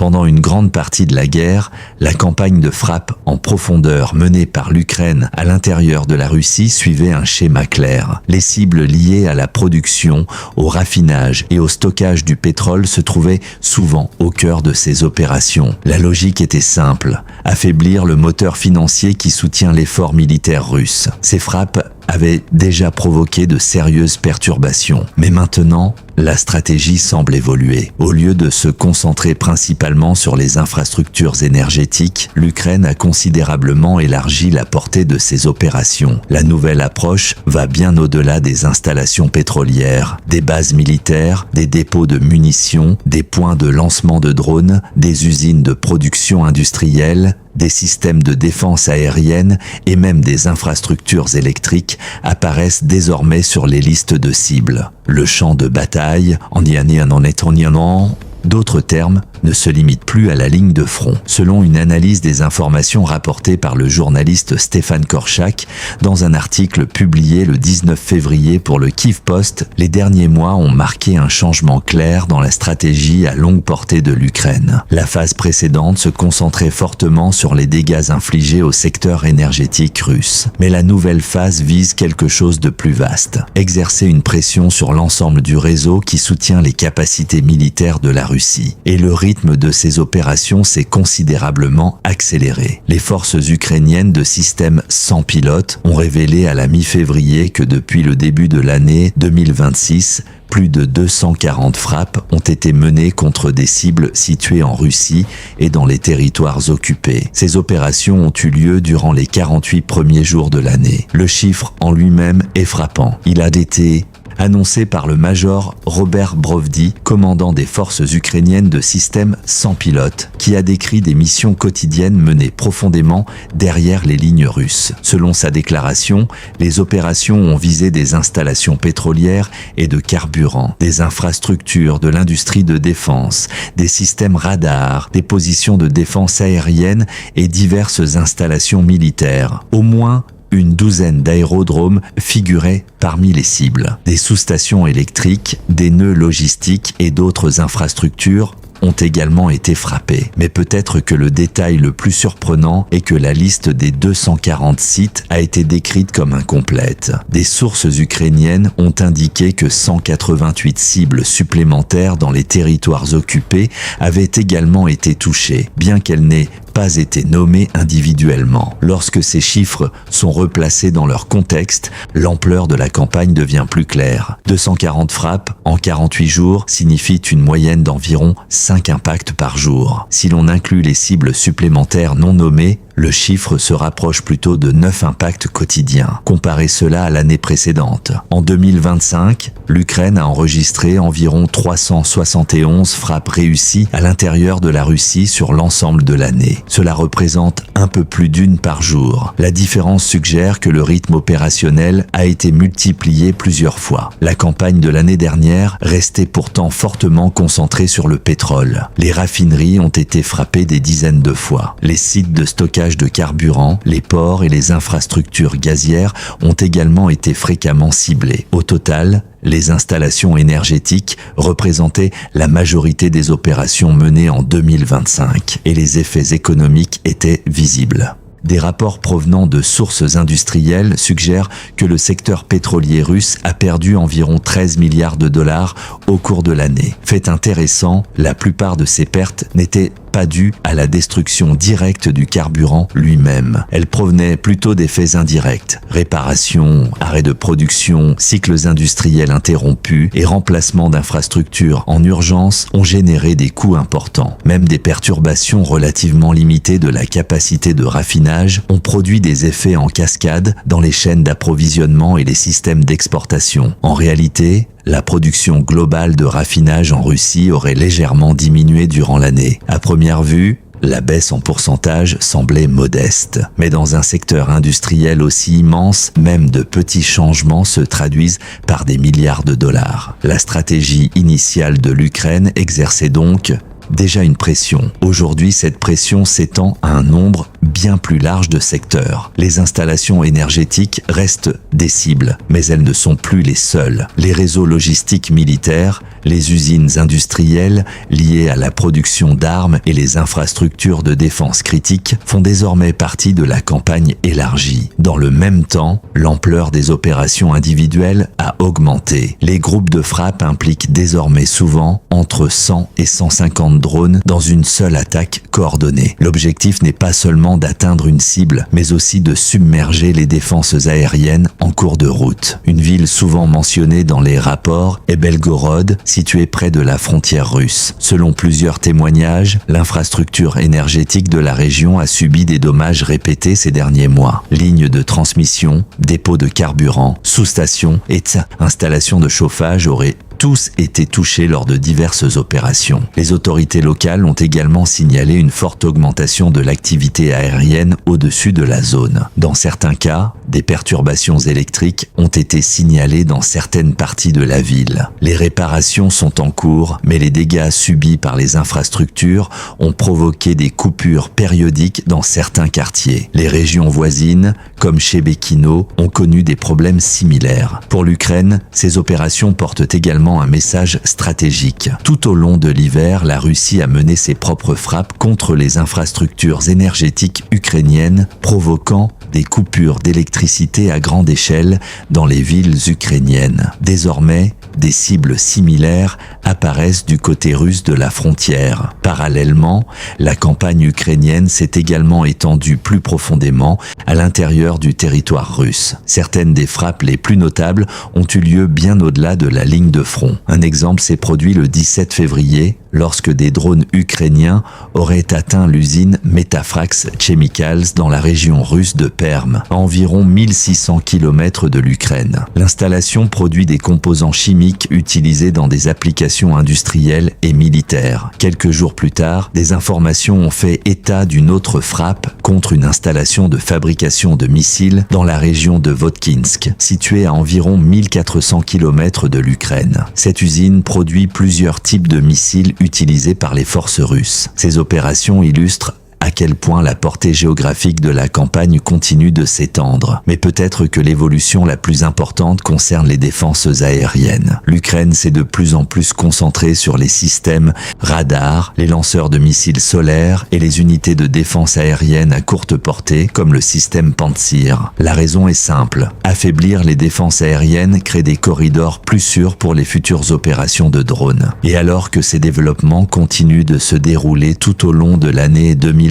Pendant une grande partie de la guerre, la campagne de frappe en profondeur menée par l'Ukraine à l'intérieur de la Russie suivait un schéma clair. Les cibles liées à la production, au raffinage et au stockage du pétrole se trouvaient souvent au cœur de ces opérations. La logique était simple, affaiblir le moteur financier qui soutient l'effort militaire russe. Ces frappes avaient déjà provoqué de sérieuses perturbations. Mais maintenant, la stratégie semble évoluer. Au lieu de se concentrer principalement sur les infrastructures énergétiques, l'Ukraine a considérablement élargi la portée de ses opérations. La nouvelle approche va bien au-delà des installations pétrolières, des bases militaires, des dépôts de munitions, des points de lancement de drones, des usines de production industrielle, des systèmes de défense aérienne et même des infrastructures électriques apparaissent désormais sur les listes de cibles. Le champ de bataille, d'autres termes, ne se limite plus à la ligne de front. Selon une analyse des informations rapportées par le journaliste Stéphane Korchak dans un article publié le 19 février pour le Kyiv Post, les derniers mois ont marqué un changement clair dans la stratégie à longue portée de l'Ukraine. La phase précédente se concentrait fortement sur les dégâts infligés au secteur énergétique russe. Mais la nouvelle phase vise quelque chose de plus vaste. Exercer une pression sur l'ensemble du réseau qui soutient les capacités militaires de la Russie. Et le rythme de ces opérations s'est considérablement accéléré. Les forces ukrainiennes de systèmes sans pilote ont révélé à la mi-février que depuis le début de l'année 2026, plus de 240 frappes ont été menées contre des cibles situées en Russie et dans les territoires occupés. Ces opérations ont eu lieu durant les 48 premiers jours de l'année. Le chiffre en lui-même est frappant. Il a été annoncé par le major Robert Brovdi, commandant des forces ukrainiennes de systèmes sans pilote, qui a décrit des missions quotidiennes menées profondément derrière les lignes russes. Selon sa déclaration, les opérations ont visé des installations pétrolières et de carburant, des infrastructures de l'industrie de défense, des systèmes radars, des positions de défense aérienne et diverses installations militaires. Au moins une douzaine d'aérodromes figuraient parmi les cibles. Des sous-stations électriques, des nœuds logistiques et d'autres infrastructures ont également été frappés. Mais peut-être que le détail le plus surprenant est que la liste des 240 sites a été décrite comme incomplète. Des sources ukrainiennes ont indiqué que 188 cibles supplémentaires dans les territoires occupés avaient également été touchées, bien qu'elles n'aient pas été nommées individuellement. Lorsque ces chiffres sont replacés dans leur contexte, l'ampleur de la campagne devient plus claire. 240 frappes en 48 jours signifient une moyenne d'environ 5 impacts par jour. Si l'on inclut les cibles supplémentaires non nommées, le chiffre se rapproche plutôt de 9 impacts quotidiens. Comparez cela à l'année précédente. En 2025, l'Ukraine a enregistré environ 371 frappes réussies à l'intérieur de la Russie sur l'ensemble de l'année. Cela représente un peu plus d'une par jour. La différence suggère que le rythme opérationnel a été multiplié plusieurs fois. La campagne de l'année dernière restait pourtant fortement concentrée sur le pétrole. Les raffineries ont été frappées des dizaines de fois. Les sites de stockage de carburant, les ports et les infrastructures gazières ont également été fréquemment ciblés. Au total, les installations énergétiques représentaient la majorité des opérations menées en 2025 et les effets économiques étaient visibles. Des rapports provenant de sources industrielles suggèrent que le secteur pétrolier russe a perdu environ 13 milliards de dollars au cours de l'année. Fait intéressant, la plupart de ces pertes n'étaient pas due à la destruction directe du carburant lui-même. Elle provenait plutôt d'effets indirects. Réparations, arrêt de production, cycles industriels interrompus et remplacement d'infrastructures en urgence ont généré des coûts importants. Même des perturbations relativement limitées de la capacité de raffinage ont produit des effets en cascade dans les chaînes d'approvisionnement et les systèmes d'exportation. En réalité, la production globale de raffinage en Russie aurait légèrement diminué durant l'année. À première vue, la baisse en pourcentage semblait modeste. Mais dans un secteur industriel aussi immense, même de petits changements se traduisent par des milliards de dollars. La stratégie initiale de l'Ukraine exerçait donc déjà une pression. Aujourd'hui, cette pression s'étend à un nombre bien plus large de secteurs. Les installations énergétiques restent des cibles, mais elles ne sont plus les seules. Les réseaux logistiques militaires, Les usines industrielles liées à la production d'armes et les infrastructures de défense critiques font désormais partie de la campagne élargie. Dans le même temps, l'ampleur des opérations individuelles a augmenté. Les groupes de frappe impliquent désormais souvent entre 100 et 150 drones dans une seule attaque coordonnée. L'objectif n'est pas seulement d'atteindre une cible, mais aussi de submerger les défenses aériennes en cours de route. Une ville souvent mentionnée dans les rapports est Belgorod, située près de la frontière russe. Selon plusieurs témoignages, l'infrastructure énergétique de la région a subi des dommages répétés ces derniers mois. Lignes de transmission, dépôts de carburant, sous-stations et installations de chauffage auraient tous été touchés lors de diverses opérations. Les autorités locales ont également signalé une forte augmentation de l'activité aérienne au-dessus de la zone. Dans certains cas, des perturbations électriques ont été signalées dans certaines parties de la ville. Les réparations sont en cours, mais les dégâts subis par les infrastructures ont provoqué des coupures périodiques dans certains quartiers. Les régions voisines, comme Chebekino, ont connu des problèmes similaires. Pour l'Ukraine, ces opérations portent également un message stratégique. Tout au long de l'hiver, la Russie a mené ses propres frappes contre les infrastructures énergétiques ukrainiennes, provoquant des coupures d'électricité à grande échelle dans les villes ukrainiennes. Désormais, des cibles similaires apparaissent du côté russe de la frontière. Parallèlement, la campagne ukrainienne s'est également étendue plus profondément à l'intérieur du territoire russe. Certaines des frappes les plus notables ont eu lieu bien au-delà de la ligne de front. Un exemple s'est produit le 17 février, lorsque des drones ukrainiens auraient atteint l'usine Metafrax Chemicals dans la région russe de Perm, à environ 1600 km de l'Ukraine. L'installation produit des composants chimiques utilisés dans des applications industrielles et militaires. Quelques jours plus tard, des informations ont fait état d'une autre frappe contre une installation de fabrication de missiles dans la région de Votkinsk, située à environ 1400 km de l'Ukraine. Cette usine produit plusieurs types de missiles utilisés par les forces russes. Ces opérations illustrent à quel point la portée géographique de la campagne continue de s'étendre. Mais peut-être que l'évolution la plus importante concerne les défenses aériennes. L'Ukraine s'est de plus en plus concentrée sur les systèmes radars, les lanceurs de missiles solaires et les unités de défense aérienne à courte portée, comme le système Pantsir. La raison est simple. Affaiblir les défenses aériennes crée des corridors plus sûrs pour les futures opérations de drones. Et alors que ces développements continuent de se dérouler tout au long de l'année 2026,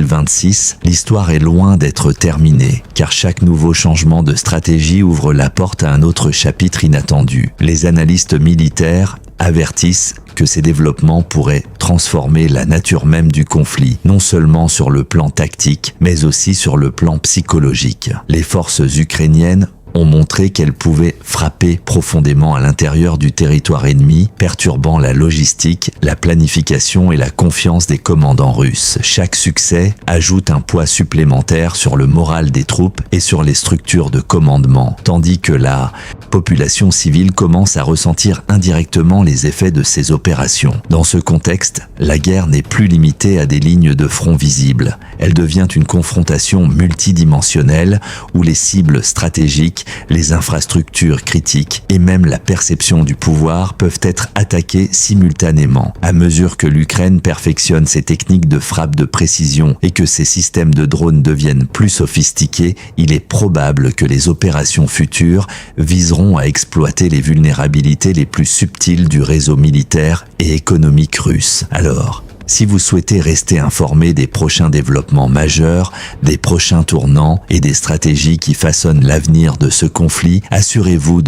l'histoire est loin d'être terminée, car chaque nouveau changement de stratégie ouvre la porte à un autre chapitre inattendu. Les analystes militaires avertissent que ces développements pourraient transformer la nature même du conflit, non seulement sur le plan tactique, mais aussi sur le plan psychologique. Les forces ukrainiennes ont montré qu'elles pouvaient frapper profondément à l'intérieur du territoire ennemi, perturbant la logistique, la planification et la confiance des commandants russes. Chaque succès ajoute un poids supplémentaire sur le moral des troupes et sur les structures de commandement, tandis que la population civile commence à ressentir indirectement les effets de ces opérations. Dans ce contexte, la guerre n'est plus limitée à des lignes de front visibles. Elle devient une confrontation multidimensionnelle où les cibles stratégiques, les infrastructures critiques et même la perception du pouvoir peuvent être attaquées simultanément. À mesure que l'Ukraine perfectionne ses techniques de frappe de précision et que ses systèmes de drones deviennent plus sophistiqués, il est probable que les opérations futures viseront à exploiter les vulnérabilités les plus subtiles du réseau militaire et économique russe. Alors, si vous souhaitez rester informé des prochains développements majeurs, des prochains tournants et des stratégies qui façonnent l'avenir de ce conflit, assurez-vous de